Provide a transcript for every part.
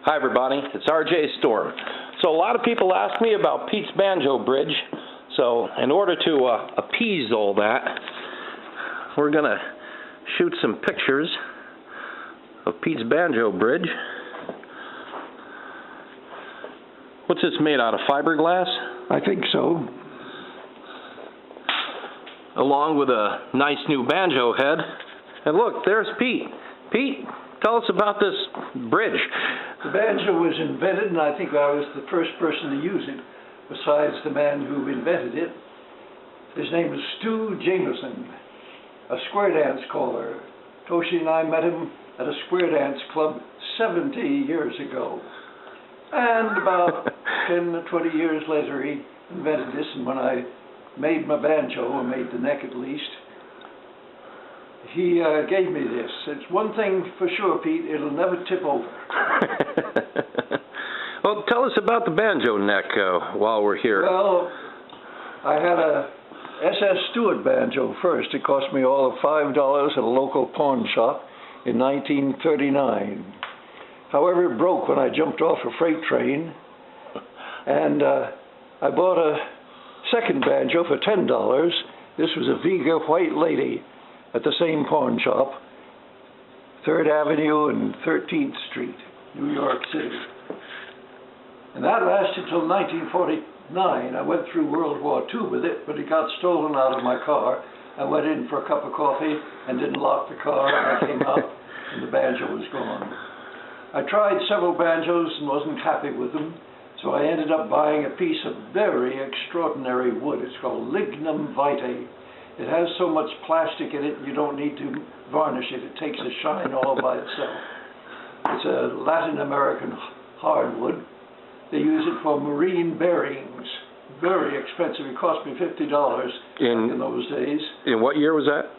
Hi everybody, it's R.J.Storm. So a lot of people ask me about Pete's Banjo Bridge. So in order to appease all that, we're going to shoot some pictures of Pete's Banjo Bridge. What's this made out of, fiberglass? I think so. Along with a nice new banjo head. And look, there's Pete. Pete, tell us about this bridge. The banjo was invented, and I think I was the first person to use it, besides the man who invented it. His name was Stu Jameson, a square dance caller. Toshi and I met him at a square dance club 70 years ago. And about 10 or 20 years later, he invented this, and when I made my banjo, or made the neck at least, he gave me this. It's one thing for sure, Pete, it'll never tip over. Well, tell us about the banjo neck while we're here. Well, I had a S.S. Stewart banjo first. It cost me all of $5 at a local pawn shop in 1939. However, it broke when I jumped off a freight train, and I bought a second banjo for $10. This was a Seeger White Lady at the same pawn shop, 3rd Avenue and 13th Street, New York City. And that lasted till 1949. I went through World War II with it, but it got stolen out of my car. I went in for a cup of coffee and didn't lock the car, and I came out and the banjo was gone. I tried several banjos and wasn't happy with them, so I ended up buying a piece of very extraordinary wood. It's called lignum vitae. It has so much plastic in it, you don't need to varnish it. It takes a shine all by itself. It's a Latin American hardwood. They use it for marine bearings. Very expensive. It cost me $50 in those days. In what year was that?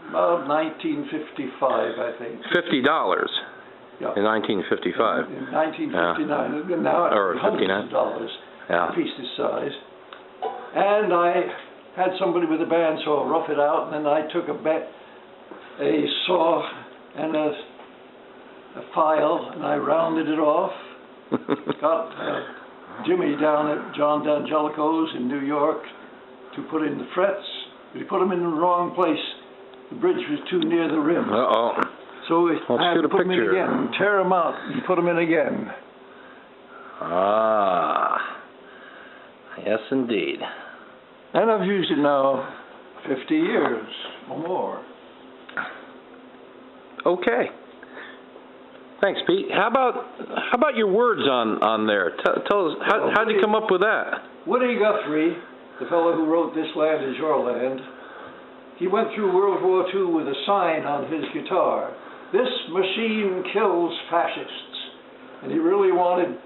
About 1955, I think. $50? Yeah. In 1955? In 1959. Yeah. Now it's hundreds of dollars a piece this size. And I had somebody with a bandsaw rough it out, and then I took a saw and a file, and I rounded it off. Got Jimmy down at John D'Angelico's in New York to put in the frets. But he put them in the wrong place. The bridge was too near the rim. Uh-oh. So I had to put them in again, tear them out, and put them in again. Ah, yes indeed. And I've used it now 50 years or more. Okay. Thanks, Pete. How about your words on there? Tell us, how did you come up with that? Woody Guthrie, the fellow who wrote This Land Is Your Land, he went through World War II with a sign on his guitar. This machine kills fascists. And he really wanted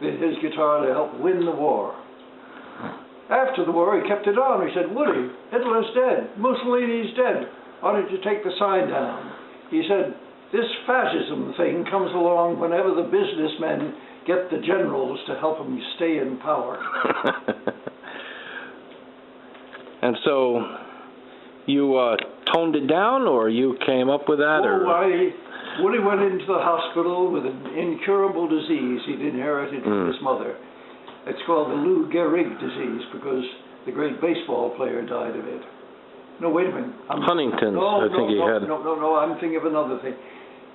his guitar to help win the war. After the war, he kept it on. He said, Woody, Hitler's dead. Mussolini's dead. Why don't you take the sign down? He said, this fascism thing comes along whenever the businessmen get the generals to help them stay in power. And so you toned it down, or you came up with that? Woody went into the hospital with an incurable disease he'd inherited from his mother. It's called the Lou Gehrig disease because the great baseball player died of it. No, wait a minute. Huntington's, I think he had. No, I'm thinking of another thing.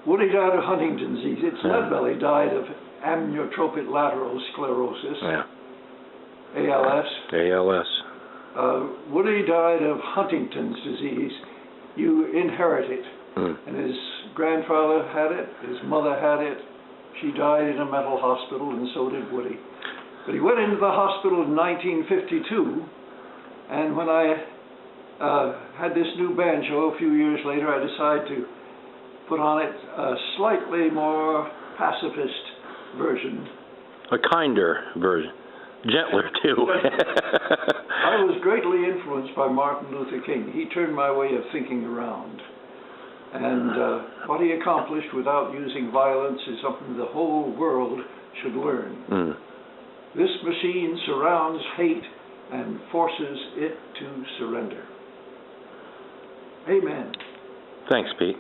Woody died of Huntington's disease. It's Leadbelly died of amyotrophic lateral sclerosis, ALS. ALS. Woody died of Huntington's disease. You inherit it. And his grandfather had it, his mother had it. She died in a mental hospital, and so did Woody. But he went into the hospital in 1952, and when I had this new banjo a few years later, I decided to put on it a slightly more pacifist version. A kinder version. Gentler, too. I was greatly influenced by Martin Luther King. He turned my way of thinking around. And what he accomplished without using violence is something the whole world should learn. This machine surrounds hate and forces it to surrender. Amen. Thanks, Pete.